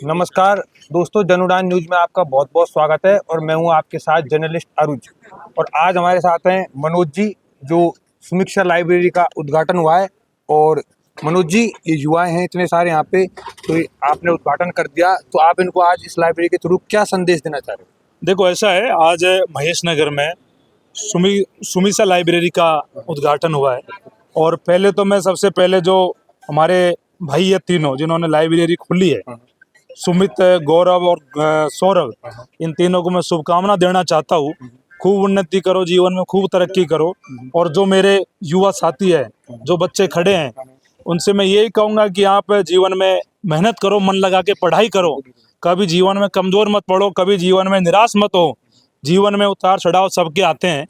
नमस्कार दोस्तों, जनुडान न्यूज में आपका बहुत बहुत स्वागत है और मैं हूं आपके साथ जर्नलिस्ट अरुज। और आज हमारे साथ हैं मनोज जी, जो समीक्षा लाइब्रेरी का उद्घाटन हुआ है। और मनोज जी, ये युवा हैं इतने सारे यहाँ पे, तो आपने उद्घाटन कर दिया, तो आप इनको आज इस लाइब्रेरी के थ्रू क्या संदेश देना चाह रहे हो? देखो, ऐसा है, आज महेश नगर में सुमीसा लाइब्रेरी का उद्घाटन हुआ है। और पहले तो मैं सबसे पहले जो हमारे भाई है तीनों जिन्होंने लाइब्रेरी खोली है, सुमित, गौरव और सौरभ, इन तीनों को मैं शुभकामना देना चाहता हूँ। खूब उन्नति करो, जीवन में खूब तरक्की करो। और जो मेरे युवा साथी है, जो बच्चे खड़े हैं, उनसे मैं यही कहूँगा कि आप जीवन में मेहनत करो, मन लगा के पढ़ाई करो। कभी जीवन में कमजोर मत पड़ो, कभी जीवन में निराश मत हो। जीवन में उतार चढ़ाव सबके आते हैं,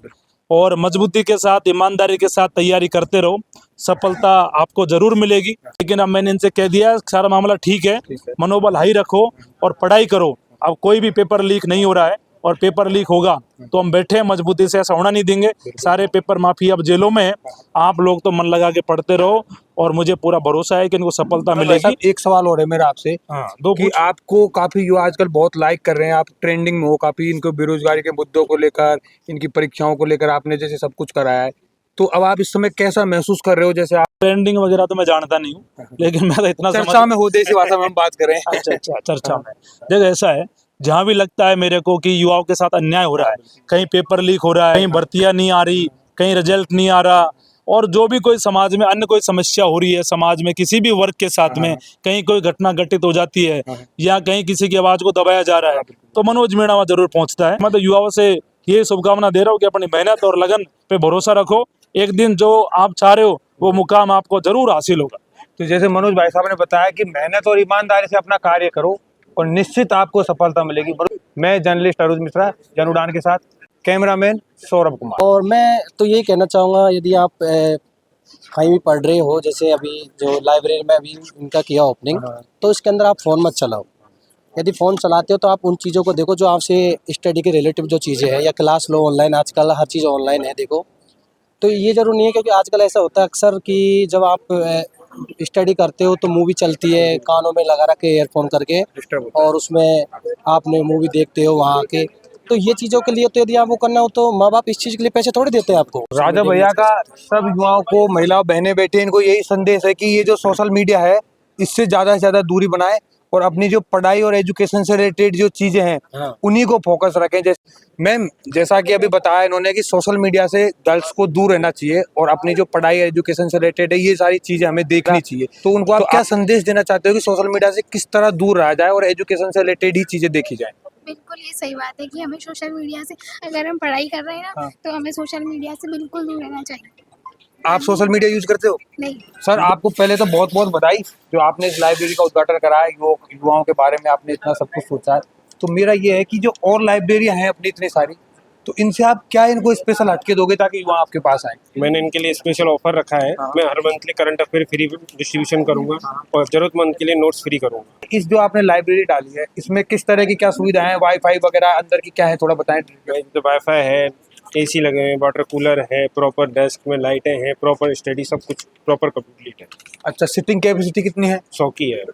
और मजबूती के साथ, ईमानदारी के साथ तैयारी करते रहो, सफलता आपको जरूर मिलेगी। लेकिन अब मैंने इनसे कह दिया, सारा मामला ठीक है, मनोबल हाई रखो और पढ़ाई करो। अब कोई भी पेपर लीक नहीं हो रहा है, और पेपर लीक होगा तो हम बैठे हैं मजबूती से, ऐसा होना नहीं देंगे। सारे पेपर माफी अब जेलों में हैं। आप लोग तो मन लगा के पढ़ते रहो, और मुझे पूरा भरोसा है कि इनको सफलता मिलेगी। एक सवाल और है मेरा आपसे, कि आपको काफी युवा आजकल बहुत लाइक कर रहे हैं, आप ट्रेंडिंग में हो काफी, इनको बेरोजगारी के मुद्दों को लेकर, इनकी परीक्षाओं को लेकर आपने जैसे सब कुछ कराया है, तो अब आप इस समय कैसा महसूस कर रहे हो? जैसे आप ट्रेंडिंग वगैरह तो मैं जानता नहीं हूँ, लेकिन मैं तो इतना चर्चा में हो, देसी भाषा में हम बात करें। अच्छा, चर्चा में। देखो, ऐसा है, जहाँ भी लगता है मेरे को कि युवाओं के साथ अन्याय हो रहा है, कहीं पेपर लीक हो रहा है, कहीं भर्तियां नहीं आ रही, कहीं रिजल्ट नहीं आ रहा, और जो भी कोई समाज में अन्य कोई समस्या हो रही है, समाज में किसी भी वर्ग के साथ में कहीं कोई घटना घटित हो जाती है, या कहीं किसी की आवाज को दबाया जा रहा है, तो मनोज मीणा वहाँ जरूर पहुंचता है। मैं तो युवाओं से ये शुभकामना दे रहा हूँ कि अपनी मेहनत और लगन पे भरोसा रखो। एक दिन जो आप चाह रहे हो वो मुकाम आपको जरूर हासिल होगा। तो जैसे मनोज भाई साहब ने बताया कि मेहनत और ईमानदारी से अपना कार्य करो और निश्चित आपको सफलता मिलेगी। मैं जर्नलिस्ट अरुज मिश्रा, जनुडान के साथ कैमरामैन सौरभ कुमार। और मैं तो यही कहना चाहूँगा, यदि आप कहीं भी पढ़ रहे हो, जैसे अभी जो लाइब्रेरी में अभी इनका किया ओपनिंग, तो इसके अंदर आप फ़ोन मत चलाओ। यदि फ़ोन चलाते हो तो आप उन चीज़ों को देखो जो आपसे स्टडी के रिलेटिव जो चीज़ें हैं, या क्लास लो ऑनलाइन, आजकल हर चीज़ ऑनलाइन है देखो। तो ये ज़रूरी नहीं है, क्योंकि आजकल ऐसा होता है अक्सर कि जब आप स्टडी करते हो तो मूवी चलती है, कानों में लगा रखे ईयरफोन करके, और उसमें आपने मूवी देखते हो वहाँ के। तो ये चीज़ों के लिए तो यदि आप वो करना हो, तो माँ बाप इस चीज़ के लिए पैसे थोड़ी देते हैं आपको। राजा भैया का सब युवाओं को, महिला बहनें बेटे, इनको यही संदेश है कि ये जो सोशल मीडिया है, इससे ज्यादा से ज्यादा दूरी बनाए और अपनी जो पढ़ाई और एजुकेशन से रिलेटेड जो चीजें हैं उन्हीं को फोकस रखें। जैसे मैम, जैसा कि अभी बताया इन्होंने कि सोशल मीडिया से गर्ल्स को दूर रहना चाहिए और अपनी जो पढ़ाई एजुकेशन से रिलेटेड है, ये सारी चीजें हमें देखनी चाहिए। तो उनको आप क्या संदेश देना चाहते हो कि सोशल मीडिया से किस तरह दूर रहा जाए और एजुकेशन से रिलेटेड ही चीजें देखी जाए? बिल्कुल, ये सही बात है कि हमें सोशल मीडिया से, अगर हम पढ़ाई कर रहे हैं ना, तो हमें सोशल मीडिया से बिल्कुल दूर रहना चाहिए। आप सोशल मीडिया यूज करते हो? नहीं। सर, आपको पहले तो बहुत बहुत बधाई, जो आपने इस लाइब्रेरी का उद्घाटन करा है, युवाओं के बारे में आपने इतना सब कुछ सोचा है। तो मेरा ये है कि जो और लाइब्रेरियां हैं अपनी इतनी सारी, तो इनसे आप क्या इनको स्पेशल हटके दोगे ताकि युवा आपके पास आए? मैंने इनके लिए स्पेशल ऑफर रखा है। मैं हर monthly current affair free distribution करूंगा और जरूरतमंद के लिए नोट्स फ्री करूंगा। इस जो आपने लाइब्रेरी डाली है, इसमें किस तरह की क्या सुविधाएं हैं? वाईफाई वगैरह अंदर की क्या है, थोड़ा बताएं। तो वाईफाई है, एसी लगे हैं, वाटर कूलर है, प्रॉपर डेस्क में लाइटें हैं, प्रॉपर स्टडी, सब कुछ प्रॉपर कंप्लीट है। अच्छा, सिटिंग कैपेसिटी कितनी है? 100 की है।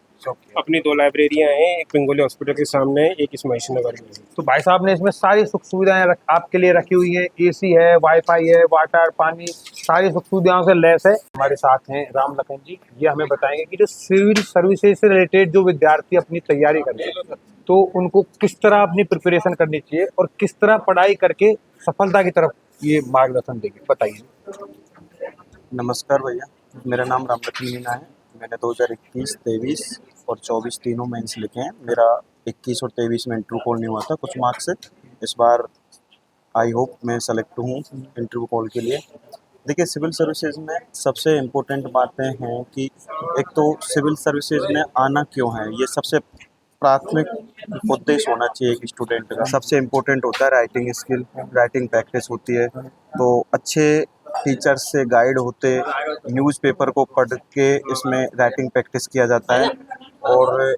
अपनी 2 लाइब्रेरियां हैं, एक पिंगोली हॉस्पिटल के सामने है, एक इस महेश नगर में है। तो भाई साहब ने इसमें सारी सुख सुविधाएं आपके लिए रखी हुई है। एसी है, वाईफाई है, वाटर, पानी, सारी सुख सुविधाओं से लैस है। हमारे साथ हैं राम लखन जी, ये हमें बताएंगे कि जो सिविल सर्विसेज से रिलेटेड जो विद्यार्थी अपनी तैयारी कर रहे हैं, तो उनको किस तरह अपनी प्रिपरेशन करनी चाहिए और किस तरह पढ़ाई करके सफलता की तरफ ये मार्गदर्शन देंगे, बताइए। नमस्कार भैया, मेरा नाम राम लखन मीणा है। मैंने 2021, 23 और 24 तीनों मेंस लिखे हैं। मेरा 21 और 23 में इंटरव्यू कॉल नहीं हुआ था कुछ मार्क्स से। इस बार आई होप मैं सेलेक्ट हूँ इंटरव्यू कॉल के लिए। देखिए, सिविल सर्विसेज में सबसे इम्पोर्टेंट बातें हैं कि एक तो सिविल सर्विसेज में आना क्यों है, ये सबसे प्राथमिक उद्देश्य होना चाहिए एक स्टूडेंट का। सबसे इम्पोर्टेंट होता है राइटिंग स्किल, राइटिंग प्रैक्टिस होती है। तो अच्छे टीचर्स से गाइड होते, न्यूज़पेपर को पढ़ के इसमें राइटिंग प्रैक्टिस किया जाता है। और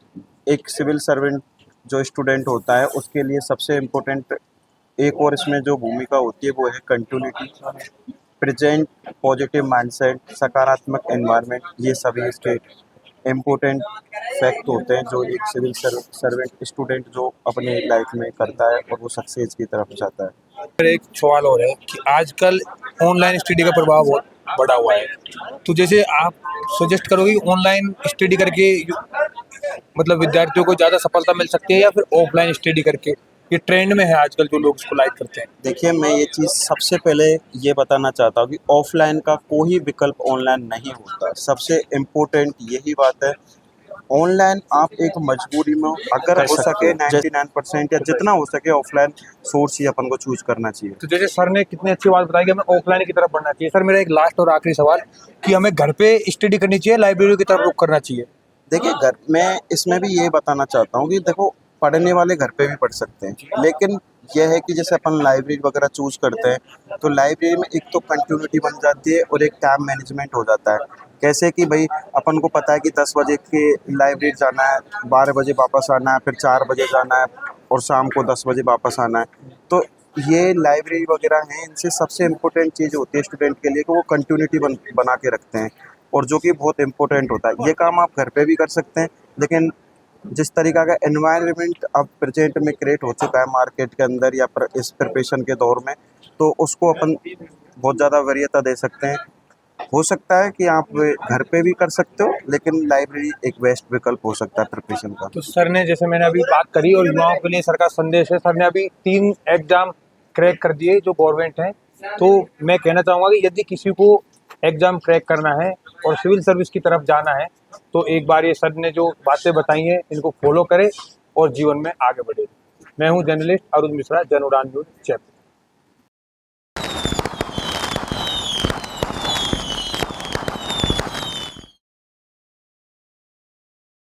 एक सिविल सर्वेंट जो स्टूडेंट होता है उसके लिए सबसे इम्पोर्टेंट एक और इसमें जो भूमिका होती है वो है कंटिन्यूटी, प्रेजेंट, पॉजिटिव माइंडसेट, सकारात्मक एनवायरनमेंट, ये सभी इसके इम्पोर्टेंट फैक्ट होते हैं जो एक सिविल सर्वेंट स्टूडेंट जो अपने लाइफ में करता है और वो सक्सेस की तरफ जाता है। फिर एक सवाल और है कि आजकल ऑनलाइन स्टडी का प्रभाव बहुत बढ़ा हुआ है, तो जैसे आप सजेस्ट करोगे ऑनलाइन स्टडी करके मतलब विद्यार्थियों को ज़्यादा सफलता मिल सकती है या फिर ऑफलाइन स्टडी करके? ये ट्रेंड में है आजकल जो लोग इसको लाइक करते हैं। देखिए, मैं ये चीज़ सबसे पहले ये बताना चाहता हूँ कि ऑफलाइन का कोई विकल्प ऑनलाइन नहीं होता। सबसे इम्पोर्टेंट यही बात है, ऑनलाइन आप एक मजबूरी में अगर हो सके 99% या जितना हो सके ऑफलाइन सोर्स ही अपन को चूज करना चाहिए। तो जैसे सर ने कितनी अच्छी बात बताई कि हमें ऑफलाइन की तरफ बढ़ना चाहिए। सर मेरा एक लास्ट और आखिरी सवाल कि हमें घर पे स्टडी करनी चाहिए, लाइब्रेरी की तरफ रुख करना चाहिए? देखिए, घर मैं इसमें भी ये बताना चाहता हूँ कि देखो, पढ़ने वाले घर पे भी पढ़ सकते हैं, लेकिन यह है कि जैसे अपन लाइब्रेरी वगैरह चूज करते हैं तो लाइब्रेरी में एक तो कंटिन्यूटी बन जाती है और एक टाइम मैनेजमेंट हो जाता है। कैसे कि भाई अपन को पता है कि 10 बजे के लाइब्रेरी जाना है, 12 बजे वापस आना है, फिर 4 बजे जाना है और शाम को 10 बजे वापस आना है। तो ये लाइब्रेरी वगैरह हैं, इनसे सबसे इम्पोर्टेंट चीज़ होती है स्टूडेंट के लिए कि वो कंटिन्यूटी बना के रखते हैं, और जो कि बहुत इम्पोर्टेंट होता है। ये काम आप घर पे भी कर सकते हैं, लेकिन जिस तरीका का एनवायरनमेंट अब प्रेजेंट में क्रिएट हो चुका है मार्केट के अंदर या इस प्रिपरेशन के दौर में, तो उसको अपन बहुत ज़्यादा वरीयता दे सकते हैं। हो सकता है कि आप घर पे भी कर सकते हो, लेकिन लाइब्रेरी एक बेस्ट विकल्प हो सकता है प्रिपरेशन का। तो सर ने जैसे मैंने अभी बात करी और युवाओं के लिए सर का संदेश है, सर ने अभी 3 एग्जाम क्रैक कर दिए जो गवर्नमेंट हैं। तो मैं कहना चाहूँगा कि यदि किसी को एग्जाम क्रैक करना है और सिविल सर्विस की तरफ जाना है तो एक बार ये सर ने जो बातें बताई हैं इनको फॉलो करें और जीवन में आगे बढ़े। मैं हूँ जर्नलिस्ट अरुण मिश्रा, जन उड़ान न्यूज़ जयपुर।